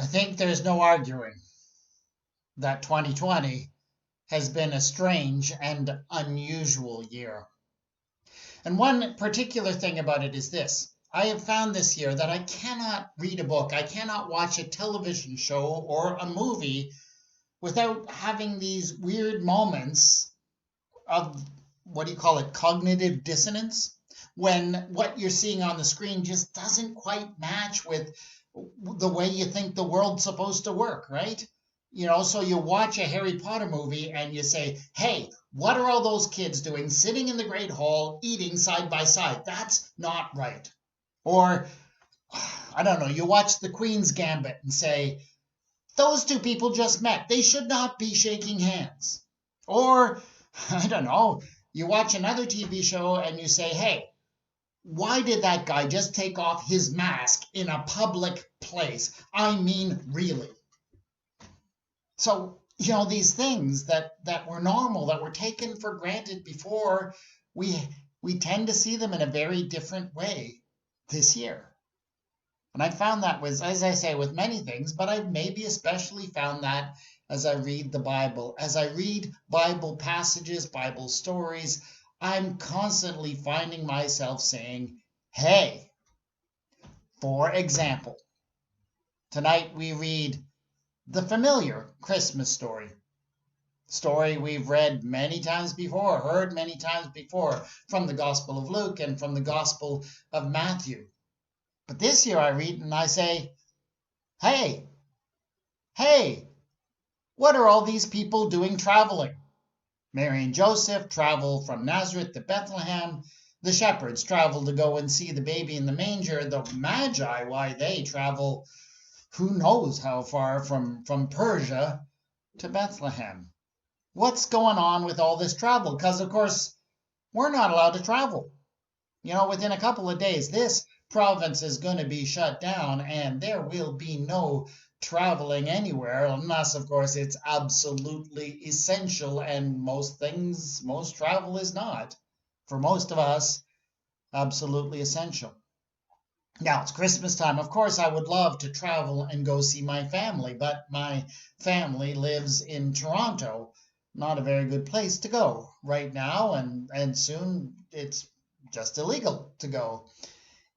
I think there's no arguing that 2020 has been a strange and unusual year. And one particular thing about it is this. I have found this year that I cannot read a book, I cannot watch a television show or a movie without having these weird moments of, what do you call it, cognitive dissonance, when what you're seeing on the screen just doesn't quite match with the way you think the world's supposed to work, right? So you watch a Harry Potter movie and you say, hey, what are all those kids doing sitting in the Great Hall eating side by side? That's not right. Or, I don't know, you watch The Queen's Gambit and say, those two people just met. They should not be shaking hands. Or, I don't know, you watch another TV show and you say, hey, why did that guy just take off his mask in a public place? I mean, really. So, these things that were normal, that were taken for granted before, we tend to see them in a very different way this year. And I found that was, as I say, with many things, but I've maybe especially found that as I read the Bible. As I read Bible passages, Bible stories, I'm constantly finding myself saying, hey, for example, tonight we read the familiar Christmas story we've read many times before, heard many times before from the Gospel of Luke and from the Gospel of Matthew. But this year I read and I say, hey, what are all these people doing traveling? Mary and Joseph travel from Nazareth to Bethlehem. The shepherds travel to go and see the baby in the manger. The Magi, why they travel who knows how far from Persia to Bethlehem. What's going on with all this travel? Because, of course, we're not allowed to travel. Within a couple of days, this province is going to be shut down and there will be no traveling anywhere unless, of course, it's absolutely essential, and most travel is not, for most of us, absolutely essential. Now, it's Christmas time. Of course, I would love to travel and go see my family, but my family lives in Toronto. Not a very good place to go right now, and soon it's just illegal to go.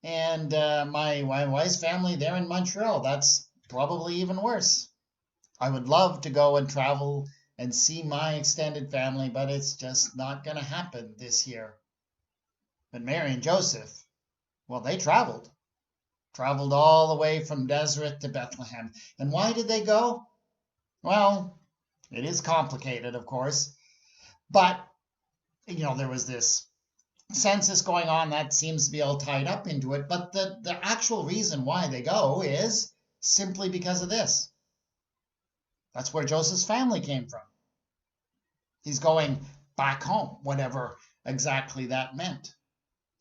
And my wife's family, they're in Montreal. That's probably even worse. I would love to go and travel and see my extended family, but it's just not going to happen this year. But Mary and Joseph, well, they traveled all the way from Nazareth to Bethlehem. And why did they go? Well, it is complicated, of course, but, there was this census going on that seems to be all tied up into it, but the actual reason why they go is simply because of this. That's where Joseph's family came from. He's going back home, whatever exactly that meant.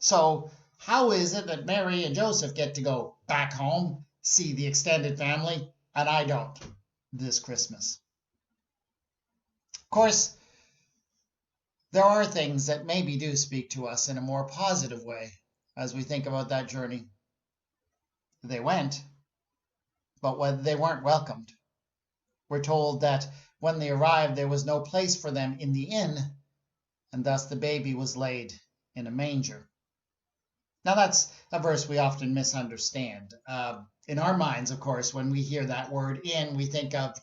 So how is it that Mary and Joseph get to go back home, see the extended family, and I don't this Christmas? Of course, there are things that maybe do speak to us in a more positive way as we think about that journey. They went, but they weren't welcomed. We're told that when they arrived, there was no place for them in the inn, and thus the baby was laid in a manger. Now, that's a verse we often misunderstand. In our minds, of course, when we hear that word inn, we think of,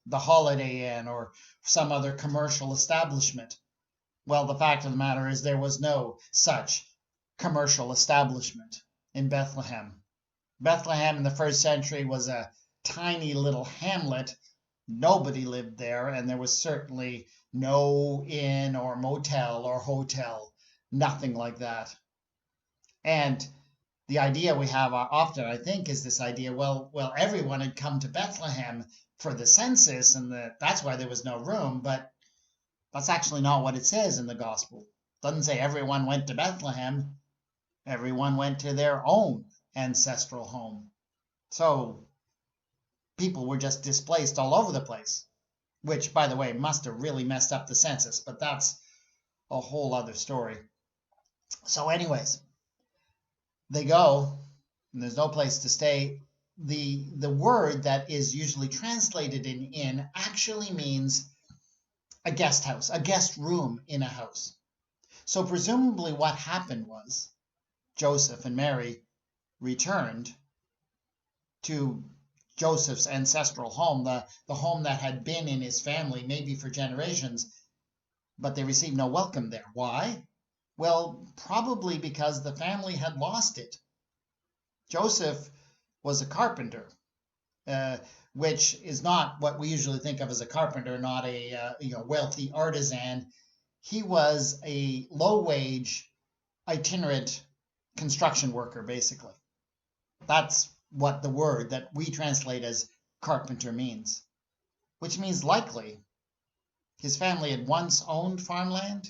the Holiday Inn or some other commercial establishment. Well, the fact of the matter is there was no such commercial establishment in Bethlehem. Bethlehem in the first century was a tiny little hamlet. Nobody lived there, and there was certainly no inn or motel or hotel, nothing like that. And the idea we have often, I think, is this idea, well, everyone had come to Bethlehem for the census, and that's why there was no room, but that's actually not what it says in the gospel. It doesn't say everyone went to Bethlehem. Everyone went to their own ancestral home. So people were just displaced all over the place, which, by the way, must have really messed up the census, but that's a whole other story. So anyways, they go, and there's no place to stay. the word that is usually translated in inn actually means a guest house, a guest room in a house. So presumably what happened was Joseph and Mary returned to Joseph's ancestral home, the home that had been in his family maybe for generations, but they received no welcome there. Why? Well, probably because the family had lost it. Joseph was a carpenter, which is not what we usually think of as a carpenter, not a wealthy artisan. He was a low-wage, itinerant construction worker, basically. That's what the word that we translate as carpenter means, which means likely his family had once owned farmland,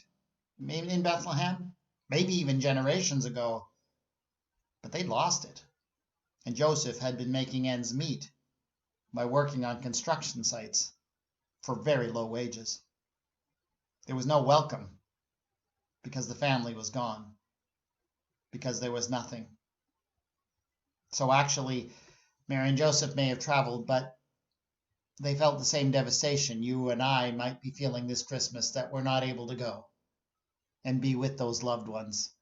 maybe in Bethlehem, maybe even generations ago, but they'd lost it. And Joseph had been making ends meet by working on construction sites for very low wages. There was no welcome because the family was gone, because there was nothing. So actually, Mary and Joseph may have traveled, but they felt the same devastation you and I might be feeling this Christmas, that we're not able to go and be with those loved ones.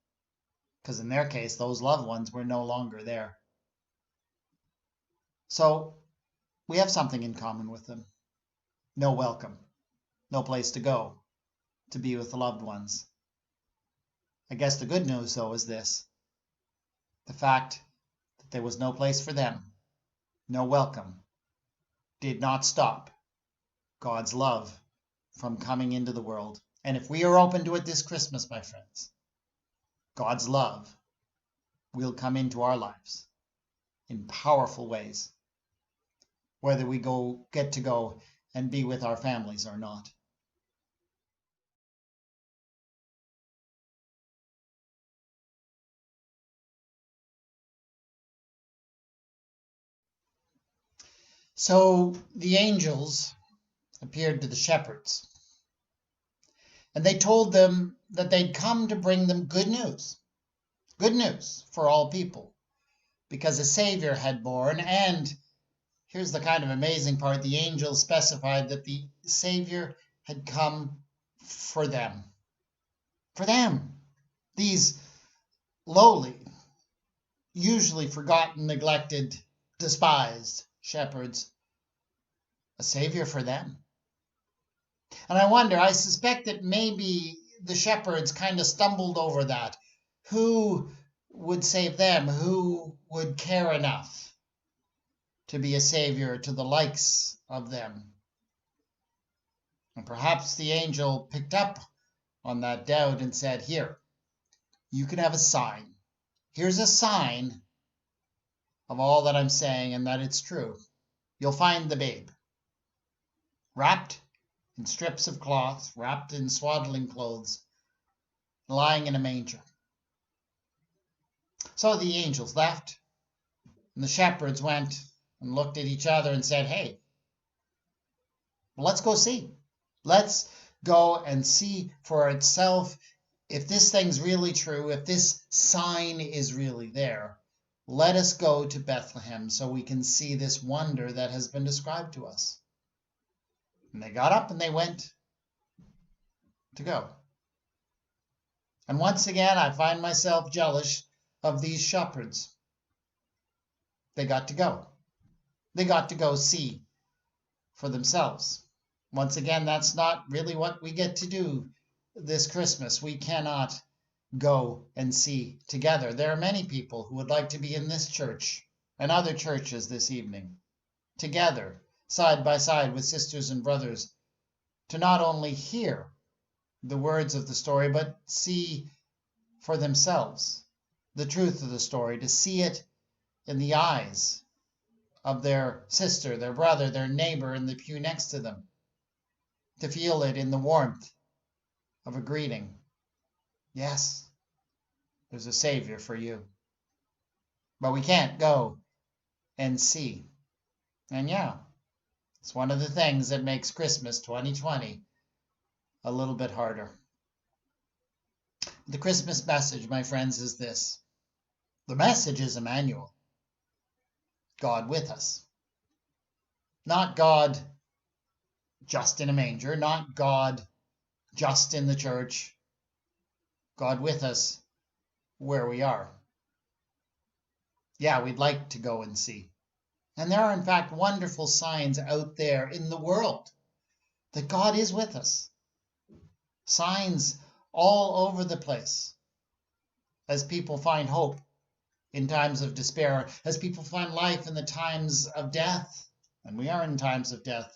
Because in their case, those loved ones were no longer there. So we have something in common with them. No welcome, no place to go to be with the loved ones. I guess the good news, though, is this: the fact that there was no place for them, no welcome, did not stop God's love from coming into the world. And if we are open to it this Christmas, my friends, God's love will come into our lives in powerful ways, whether we get to go and be with our families or not. So the angels appeared to the shepherds, and they told them that they'd come to bring them good news for all people, because a Savior had born. And here's the kind of amazing part: the angels specified that the Savior had come for them. For them, these lowly, usually forgotten, neglected, despised shepherds, a Savior for them. And I suspect that maybe the shepherds kind of stumbled over that. Who would save them? Who would care enough to be a Savior to the likes of them? And perhaps the angel picked up on that doubt and said, here, you can have a sign. Here's a sign of all that I'm saying and that it's true. You'll find the babe, wrapped in strips of cloth, wrapped in swaddling clothes, lying in a manger. So the angels left, and the shepherds went and looked at each other and said, hey, well, let's go see. Let's go and see for itself if this thing's really true, if this sign is really there. Let us go to Bethlehem so we can see this wonder that has been described to us. And they got up and they went to go. And once again, I find myself jealous of these shepherds. They got to go. They got to go see for themselves. Once again, that's not really what we get to do this Christmas. We cannot go and see together. There are many people who would like to be in this church and other churches this evening, together, side by side with sisters and brothers, to not only hear the words of the story, but see for themselves the truth of the story, to see it in the eyes of their sister, their brother, their neighbor in the pew next to them, to feel it in the warmth of a greeting. Yes, there's a Savior for you. But we can't go and see. And yeah, it's one of the things that makes Christmas 2020 a little bit harder. The Christmas message, my friends, is this. The message is Emmanuel. God with us. Not God just in a manger, not God just in the church, God with us where we are. Yeah, we'd like to go and see. And there are, in fact, wonderful signs out there in the world that God is with us. Signs all over the place as people find hope in times of despair, as people find life in the times of death. And we are in times of death.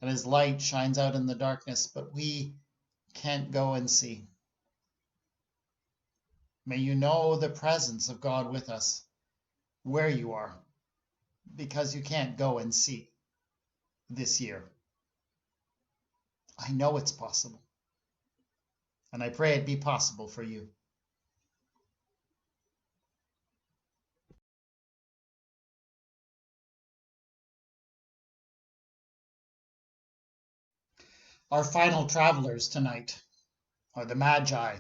And as light shines out in the darkness, but we can't go and see. May you know the presence of God with us where you are, because you can't go and see this year. I know it's possible, and I pray it be possible for you. Our final travelers tonight are the Magi,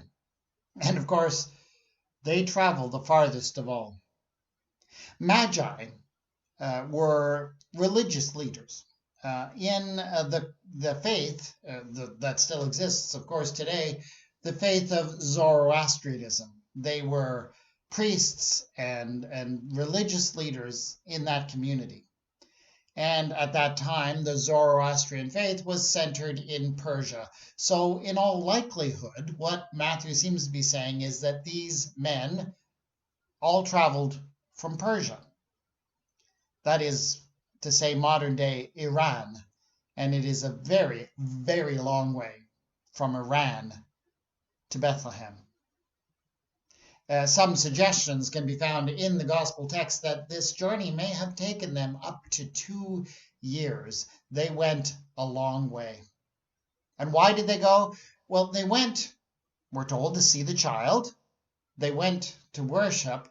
and of course, they travel the farthest of all. Magi were religious leaders in the faith that still exists, of course, today, the faith of Zoroastrianism. They were priests and religious leaders in that community. And at that time, the Zoroastrian faith was centered in Persia. So in all likelihood, what Matthew seems to be saying is that these men all traveled from Persia. That is to say, modern day Iran. And it is a very, very long way from Iran to Bethlehem. Some suggestions can be found in the gospel text that this journey may have taken them up to 2 years. They went a long way. And why did they go? Well, they went, we're told, to see the child. They went to worship.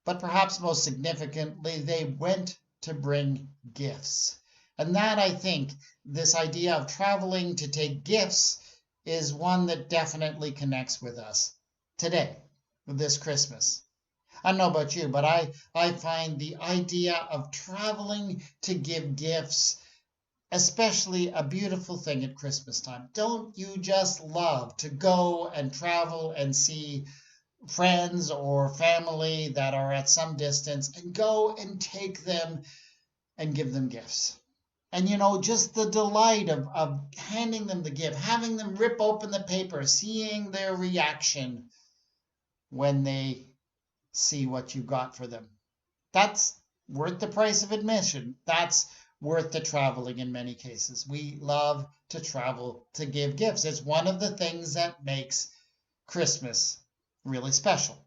But perhaps most significantly, they went to bring gifts. And that, I think, this idea of traveling to take gifts is one that definitely connects with us today, this Christmas. I don't know about you, but I find the idea of traveling to give gifts especially a beautiful thing at Christmas time. Don't you just love to go and travel and see friends or family that are at some distance and go and take them and give them gifts? And just the delight of handing them the gift, having them rip open the paper, seeing their reaction when they see what you got for them. That's worth the price of admission. That's worth the traveling in many cases. We love to travel to give gifts. It's one of the things that makes Christmas really special.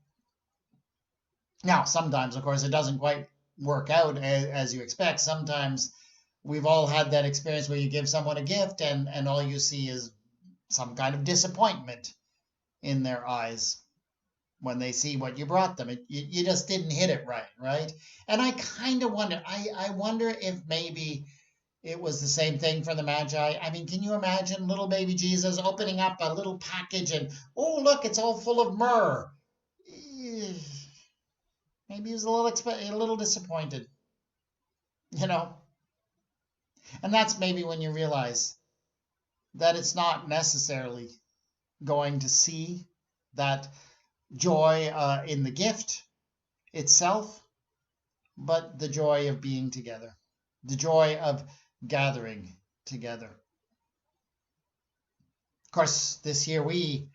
Now, sometimes, of course, it doesn't quite work out as you expect. Sometimes we've all had that experience where you give someone a gift and all you see is some kind of disappointment in their eyes when they see what you brought them. You just didn't hit it right? And I kind of wonder, I wonder if maybe it was the same thing for the Magi. I mean, can you imagine little baby Jesus opening up a little package and, oh, look, it's all full of myrrh. Maybe he was a little disappointed, And that's maybe when you realize that it's not necessarily going to see that joy in the gift itself, but the joy of being together, the joy of gathering together. Of course, this year we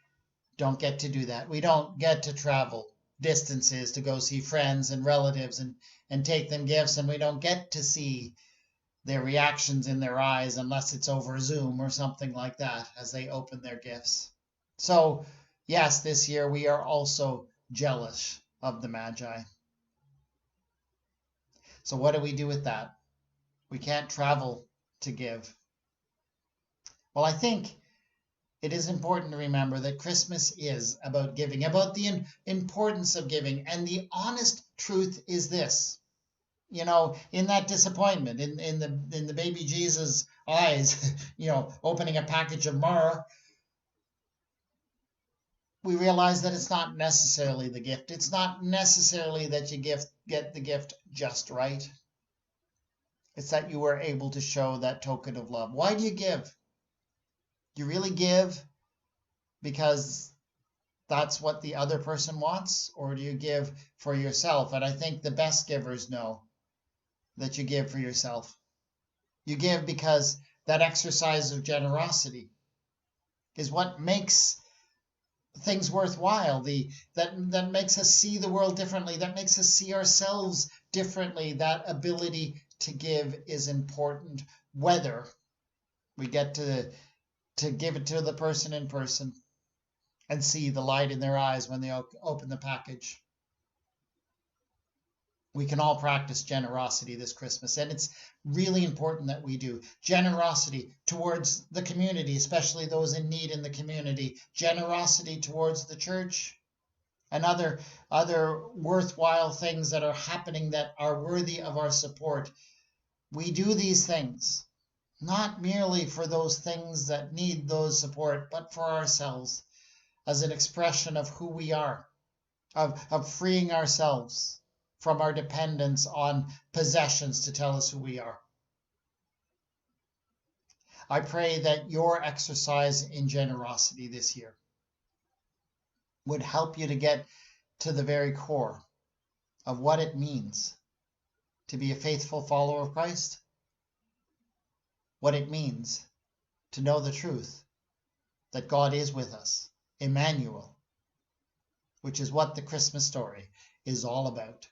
don't get to do that. We don't get to travel distances to go see friends and relatives and take them gifts, and we don't get to see their reactions in their eyes unless it's over Zoom or something like that as they open their gifts. So, yes, this year we are also jealous of the Magi. So what do we do with that? We can't travel to give. Well, I think it is important to remember that Christmas is about giving, about the importance of giving. And the honest truth is this. In that disappointment, in the baby Jesus' eyes, opening a package of myrrh, we realize that it's not necessarily the gift. It's not necessarily that you get the gift just right. It's that you were able to show that token of love. Why do you give? Do you really give because that's what the other person wants? Or do you give for yourself? And I think the best givers know that you give for yourself. You give because that exercise of generosity is what makes things worthwhile, that makes us see the world differently, that makes us see ourselves differently. That ability to give is important, whether we get to give it to the person in person and see the light in their eyes when they open the package. We can all practice generosity this Christmas, and it's really important that we do. Generosity towards the community, especially those in need in the community. Generosity towards the church and other worthwhile things that are happening that are worthy of our support. We do these things not merely for those things that need those support, but for ourselves as an expression of who we are, of freeing ourselves from our dependence on possessions to tell us who we are. I pray that your exercise in generosity this year would help you to get to the very core of what it means to be a faithful follower of Christ, what it means to know the truth that God is with us, Emmanuel, which is what the Christmas story is all about.